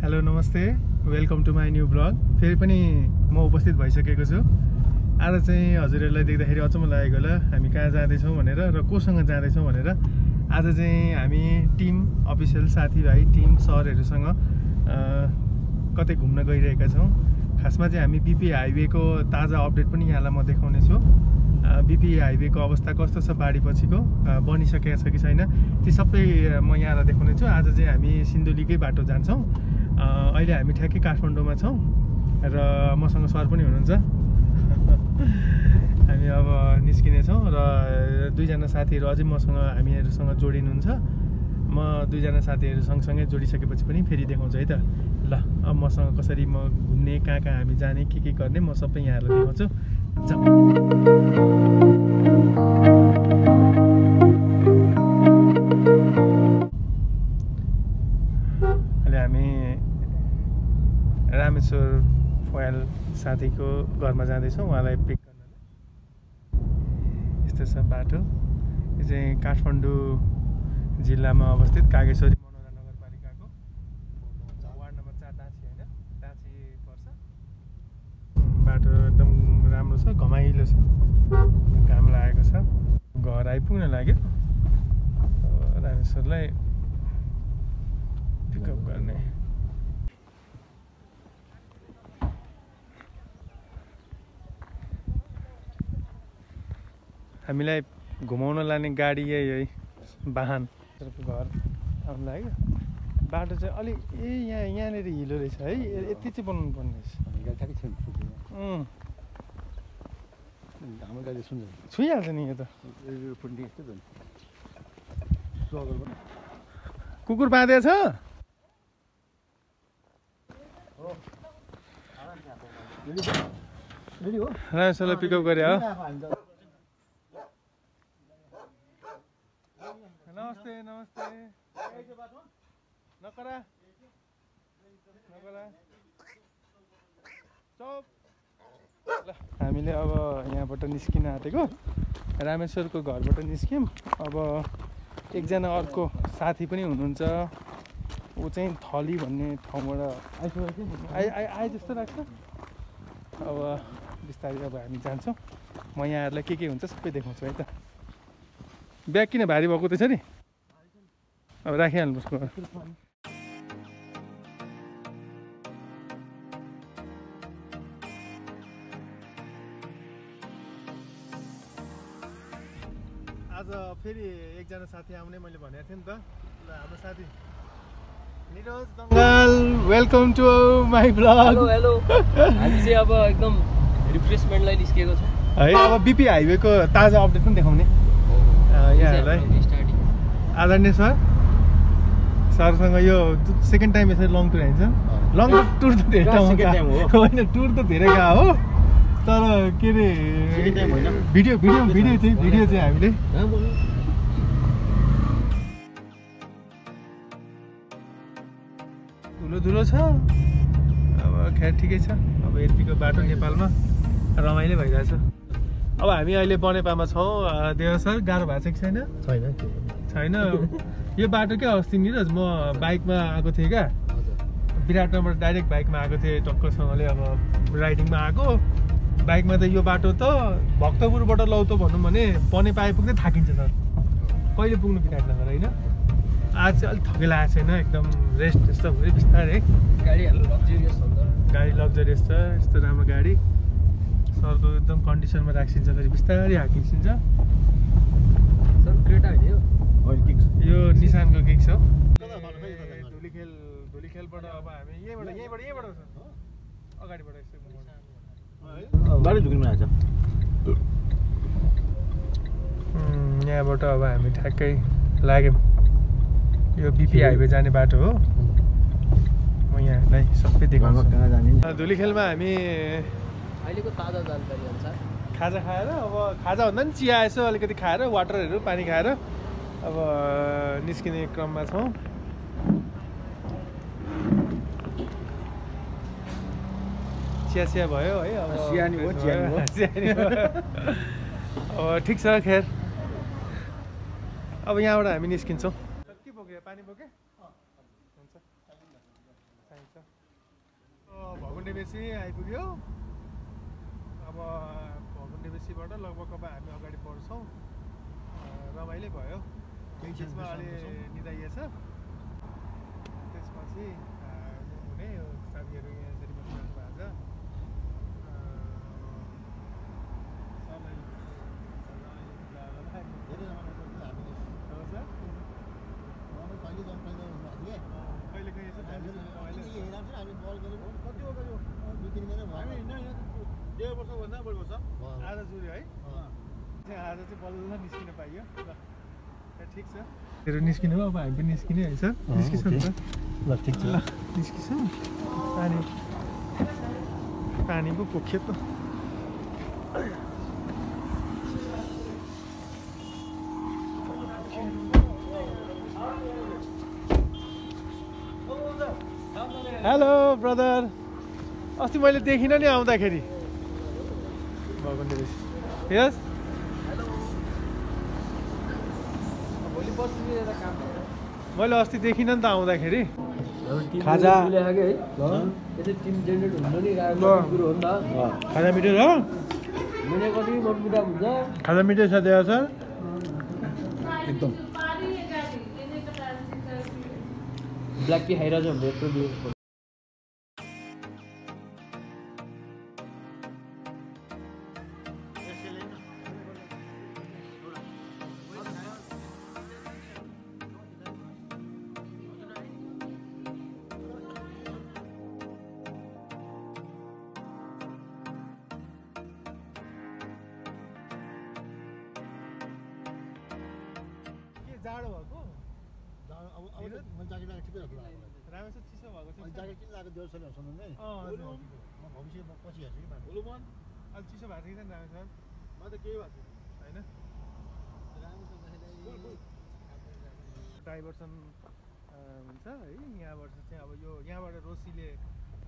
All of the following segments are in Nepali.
हेलो नमस्ते welcome to my new blog फेरि पनि म उपस्थित भइसकेको छु। आज चाहिँ हजुरहरूलाई देख्दाखेरि अचम्म लागेको होला हामी कहाँ जाँदैछौँ भनेर र कोसँग जाँदैछौँ भनेर। आज चाहिँ हामी टिम अफिसियल साथीभाइ टिम सरहरूसँग कतै घुम्न गइरहेका छौँ। खासमा चाहिँ हामी बिपी हाइवेको ताजा अपडेट पनि यहाँलाई म देखाउने छु। बिपी हाइवेको अवस्था कस्तो छ, बाढी पछिको बनिसकेको छ कि छैन, ती सबै म यहाँलाई देखाउने छु। आज चाहिँ हामी सिन्धुलीकै बाटो जान्छौँ। अहिले हामी ठ्याक्कै काठमाडौँमा छौँ र मसँग सर पनि हुनुहुन्छ। हामी अब निस्किनेछौँ र दुईजना साथीहरू अझै मसँग हामीहरूसँग जोडिनुहुन्छ। म दुईजना साथीहरू सँगसँगै जोडिसकेपछि पनि फेरि देखाउँछु है त। ल अब मसँग कसरी म घुम्ने, कहाँ कहाँ हामी जाने, के गर्ने म सबै यहाँहरूलाई देखाउँछु। जाउँ। अहिले हामी रामेश्वर फोयल साथीको घरमा जाँदैछौँ उहाँलाई पिक गर्नलाई। यस्तो छ बाटो। यो चाहिँ काठमाडौँ जिल्लामा अवस्थित कागेश्वरी मनोरा नगरपालिकाको वार्ड नम्बर 4 टाँची होइन, टाँची पर्छ। बाटो एकदम राम्रो छ, घमाइलो छ, घाम लागेको छ। घर आइपुग्न लाग्यो। रामेश्वरलाई पिकअप गर्ने। हामीलाई घुमाउन लाने गाडी यही वाहन घर आउनु लाग्यो। बाटो चाहिँ अलिक यहाँनिर हिलो रहेछ है, यति चाहिँ बनाउनु पर्ने रहेछ। छुइहाल्छ नि यो त। कुकुर बाँधेको छ। रामेश्वरलाई पिकअप गरे हो। नमस्ते नमस्ते। नकरा नकरा चौप। ल हामीले अब यहाँबाट निस्किन आँटेको, रामेश्वरको घरबाट निस्क्यौँ। अब एकजना अर्को साथी पनि हुनुहुन्छ, ऊ चाहिँ थली भन्ने ठाउँबाट आए जस्तो लाग्छ। अब बिस्तारै अब हामी जान्छौँ। म यहाँहरूलाई के हुन्छ सबै देखाउँछु है त। ब्याग किन भारी भएको त्यसो नि, अब राखिहाल्नुपर्छ। आज फेरि एकजना साथी आउने मैले भनेको थिएँ नि त। ल हाम्रो साथी Niraj Dangal, welcome to my blog. Hello hello. हामी चाहिँ अब एकदम रिफ्रेसमेन्टलाई निस्केको छौँ है। अब बिपी हाइवेको ताजा अपडेट पनि देखाउने यहाँहरूलाई। आदरणीय सरसँग यो सेकेन्ड टाइम यसरी लङ टुर हान्छ। लङ टुर त धेरै होइन, टुर त धेरै गएको हो, तर के अरे भिडियो चाहिँ हामीले धुलो छ। अब खैर ठिकै छ। अब यतिको बाटो नेपालमा रमाइलो भइरहेछ। अब हामी अहिले बनेपामा छौँ। देव सर गाह्रो भएको छ कि छैन? छैन। यो बाटो क्या अस्ति निरज म बाइकमा आएको थिएँ क्या, विराटनगरबाट डाइरेक्ट बाइकमा आएको थिएँ टक्कसँगले। अब राइडिङमा आएको बाइकमा त यो बाटो त भक्तपुरबाट लौतो भनौँ भने बनेपा आइपुग्दै थाकिन्छ सर। कहिले पुग्नु विराटनगर होइन। आज चाहिँ अलिक थकै लागेको छैन, एकदम रेस्ट जस्तो भयो बिस्तारै। गाडी लग्जरियस छ, गाडी लग्जरियस छ, यस्तो राम्रो गाडी। सरको एकदम कन्डिसनमा राखिन्छ, फेरि बिस्तारै हाकिन्छ। सर क्रेटा होइन यो निसानको किक्स हो। धुलीखेलबाट अब हामी यहीँबाट अगाडिबाट यहाँबाट अब हामी ठ्याक्कै लाग्यौँ। यो बिपी हाइवे जाने बाटो हो। म यहाँलाई सबै देखाउँछु। धुलीखेलमा हामी अहिलेको ताजा जानकारी अनुसार खाजा खाएर, अब खाजा भन्दा पनि चिया यसो अलिकति खाएर, वाटरहरू पानी खाएर अब निस्किने क्रममा छौँ। चिया भयो है। अब ठिक छ। खैर अब यहाँबाट हामी निस्किन्छौँ। के बोक्यो? पानी बोके हुन्छ। चाहिन्छ। भगुन्डेबेसी आइपुग्यो। अब भगुन्डेबेसीबाट लगभग अब हामी अगाडि बढ्छौँ। रमाइलो भयो। त्यसमा अलि निदाइएछ। त्यसपछि हुने साथीहरू यहाँ यसरी बसिराख्नु भएको छ। आज जुर्यो है आज चाहिँ बल्ल निस्किन पाइयो ल ठिक छ तेरो निस्किनु अब हामी पनि निस्किने है सर निस्किसक्नु ल ठिक छ ल निस्किसौँ पानी पो पोख्यो त हेलो ब्रदर अस्ति मैले देखिनँ नि आउँदाखेरि भगुन्डेबेसी यस मैले अस्ति देखिनँ नि त आउँदाखेरि खाजा खाजा मिठो छ खाजा मिठो छ त्यहाँ सर एकदम ब्ल्याक टी खाइरहेछ भने यत्रो जाडो भएको राम्रै छ चिसो भएको छ ज्याकेट किन लगाएको देउर छैन सुन्नु नै भविष्य पछि हेर्छु कि बाटो अलि चिसो भएको छ कि राम्रै सर म त केही भएको छैन डाइभर्सन हुन्छ है यहाँबाट चाहिँ अब यो यहाँबाट रोसीले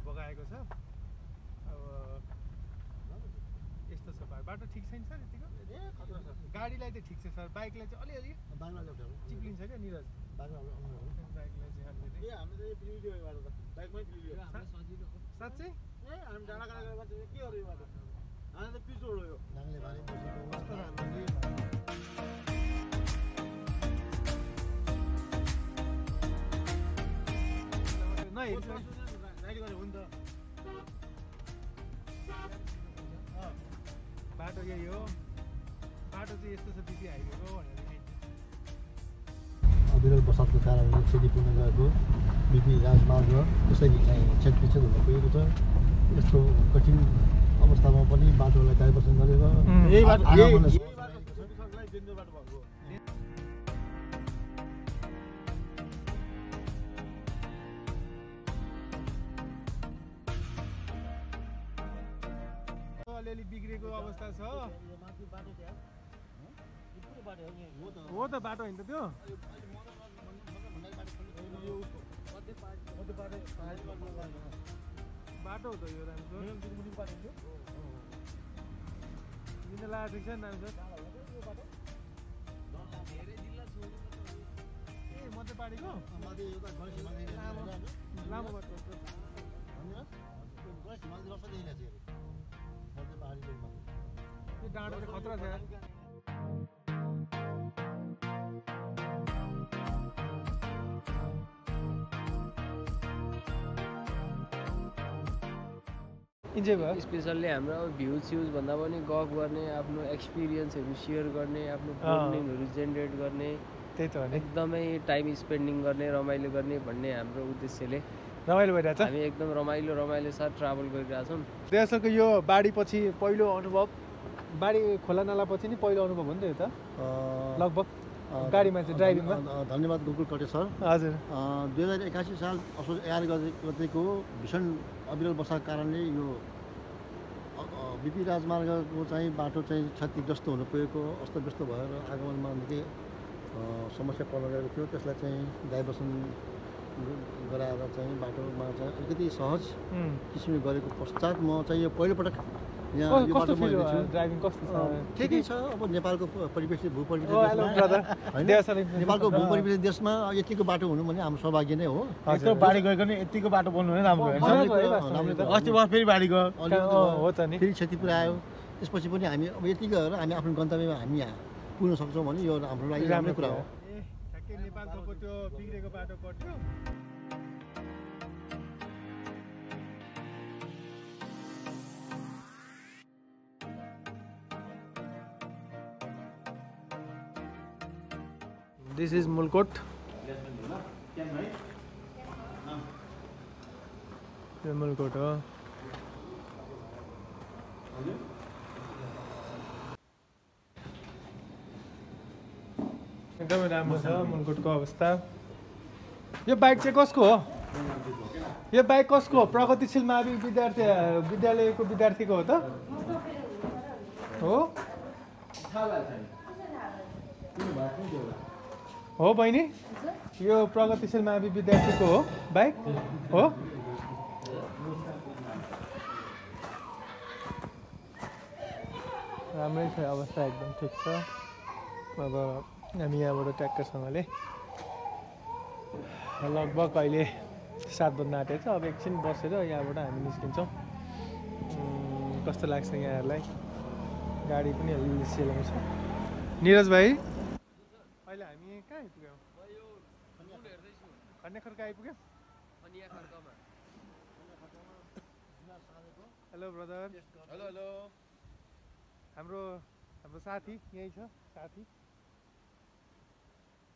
बगाएको छ अब यस्तो छ बाटो ठिक छैन सर यतिको गाडीलाई चाहिँ ठिक छ सर बाइकलाई चाहिँ अलिअलि चिप्लिन्छ क्या निरज बाइकलाई चाहिँ साँच्चै हामी डाँडा काँडा गरेर के हो यो बाटो हामी त पिच रोड हो यो बाटो यही हो बाटो चाहिँ यस्तो छ दिदी हाइवेको भनेर अविरल बसातको कारणले क्षतिपूर्ण गएको बिपी राजमार्ग त्यसरी चाहिँ क्षतिपिच्छेद हुन पुगेको छ यस्तो कठिन अवस्थामा पनि बाटोलाई डाइभर्सन गरेर अलिअलि बिग्रेको अवस्था छ हो त बाटो होइन त त्यो बाटो हो त यो राम्रो लिन लागेको छ नि राम्रो ए मध्यपाडीको लामो बाटो त्यो डाँडो चाहिँ खतरा छ स्पेसल्ली हाम्रो भ्युज स्युज भन्दा पनि गफ गर्ने आफ्नो एक्सपिरियन्सहरू सेयर गर्ने आफ्नो बन्डिङहरू जेनेरेट गर्ने त्यही त हो एकदमै टाइम स्पेन्डिङ गर्ने रमाइलो गर्ने भन्ने हाम्रो उद्देश्यले रमाइलो भइरहेछ हामी एकदम रमाइलो साथ ट्राभल गरिरहेछौँ देशको यो बाढीपछि पहिलो अनुभव बाढी खोला नाला पछि नि पहिलो अनुभव हो नि त यो त लगभग गाडीमा चाहिँ ड्राइभिङमा धन्यवाद गोकुल कटे सर हजुर 2081 साल असोज 11 गतेको भीषण अविरल वर्षाको कारणले यो बिपी राजमार्गको चाहिँ बाटो चाहिँ क्षतिग्रस्त हुन पुगेको अस्तव्यस्त भएर आगमनमा निकै समस्या पर्न गएको थियो त्यसलाई चाहिँ डाइभर्सन गराएर चाहिँ बाटोमा चाहिँ अलिकति सहज किसिमले गरेको पश्चात म चाहिँ यो पहिलोपटक यहाँ यो कस्तो बाटो फिल मैले छु ड्राइभिङ कस्तो छ ठिकै छ अब नेपालको परिवेश भूपरिवेश हेलो ब्रदर होइन देवसर नेपालको भूपरिवेश देशमा यतिको बाटो हुनु भने हाम्रो सौभाग्य नै हो यत्रो बाढी गएको नि यतिको बाटो बन्नु नै राम्रो होइन राम्रै कुरा, अस्ति वर्ष फेरि बाढी गयो हो त नि फेरि क्षति पुऱ्यायो त्यसपछि पनि हामी अब यति गरेर हामी आफ्नो गन्तव्यमा हामी यहाँ पुग्न सक्छौँ भने यो हाम्रो लागि राम्रै कुरा हो ठ्याक्कै नेपालको त्यो बिग्रेको बाटो कट्यो दिस इज मुलकोट यो मुलकोट हो एकदमै राम्रो छ मुलकोटको अवस्था यो बाइक चाहिँ कसको हो यो बाइक कसको हो प्रगतिशील मावि विद्यालयको विद्यार्थीको हो त हो बहिनी यो प्रगतिशील मावि विद्यार्थीको हो बाइक हो राम्रै छ अवस्था एकदम ठिक छ अब हामी यहाँबाट ट्र्याक्टरसँगले लगभग अहिले 7 बज्न आँटेको छ अब एकछिन बसेर यहाँबाट हामी निस्किन्छौँ कस्तो लाग्छ यहाँहरूलाई गाडी पनि अलि सेलाउँछ निरज भाइ अहिले हामी कहाँ आइपुग्यौँ खन्याखर्क आइपुग्यौँ हेलो ब्रदर हेलो हेलो हाम्रो साथी यही छ साथी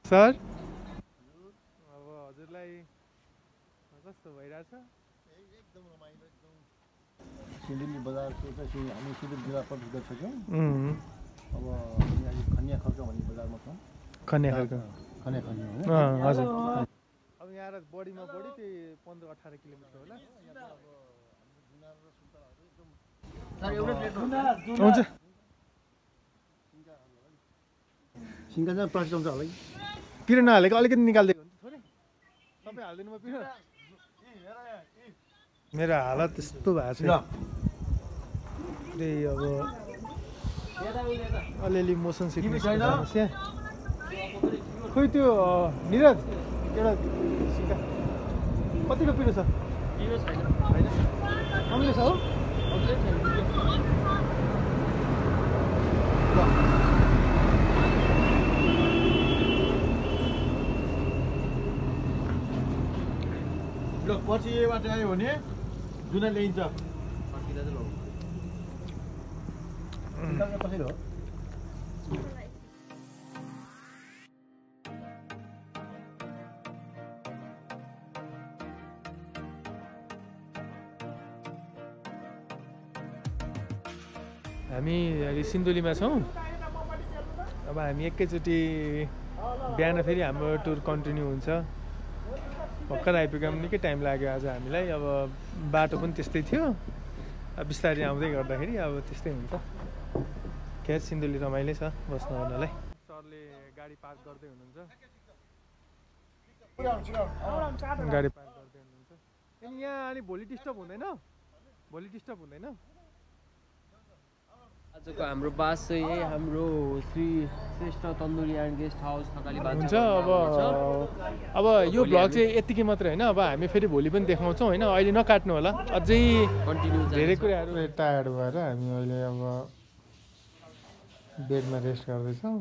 सर अब हजुरलाई कस्तो भइरहेछ एकदम रमाइलो एकदम सिन्धुली बजारको चाहिँ हामी सिन्धुली जिल्ला प्रवेश गरिसक्यौँ अब हामी अहिले खनियाखर्क भन्ने बजारमा छौँ खन्याखर्क खनियाखर्क होइन हजुर अब यहाँ बढीमा बढी त्यही 15-18 किलोमिटर होला हुन्छ सिङ्गा चाहिँ प्लास्टिक आउँछ होला पिरो नहालेको अलिकति निकालिदिएको हुन्छ थोरै सबै हालिदिनु म पिरो मेरो हालत त्यस्तो भएको छ त्यही अब अलिअलि मोसन सिक्ने समस्या खोइ त्यो निरज एउटा सिक्का कतिको पिरो छ होइन अम्ले छ हो ल पछि यहीबाट आयो भने जुन ल्याइन्छ कसरी हो हामी अहिले सिन्धुलीमा छौँ अब हामी एकैचोटि बिहान फेरि हाम्रो टुर कन्टिन्यू हुन्छ भर्खर आइपुग्यौँ निकै टाइम लाग्यो आज हामीलाई अब बाटो पनि त्यस्तै थियो अब बिस्तारै आउँदै गर्दाखेरि अब त्यस्तै हुन्छ खेर सिन्धुली रमाइलो छ बस्न आउनलाई सरले गाडी पार्क गर्दै हुनुहुन्छ गाडी पार्क गर्दै हुनुहुन्छ अनि यहाँ अनि भोलि डिस्टर्ब हुँदैन आजको हाम्रो बास चाहिँ यही हाम्रो Shri Shrestha Tandoori and guest house Thakali बास हुन्छ अब यो भ्लग चाहिँ यतिकै मात्रै होइन अब हामी फेरि भोलि पनि देखाउँछौँ होइन अहिले नकाट्नु होला अझै कन्टिन्यू धेरै कुराहरू टायर्ड भएर हामी अहिले अब बेडमा रेस्ट गर्दैछौँ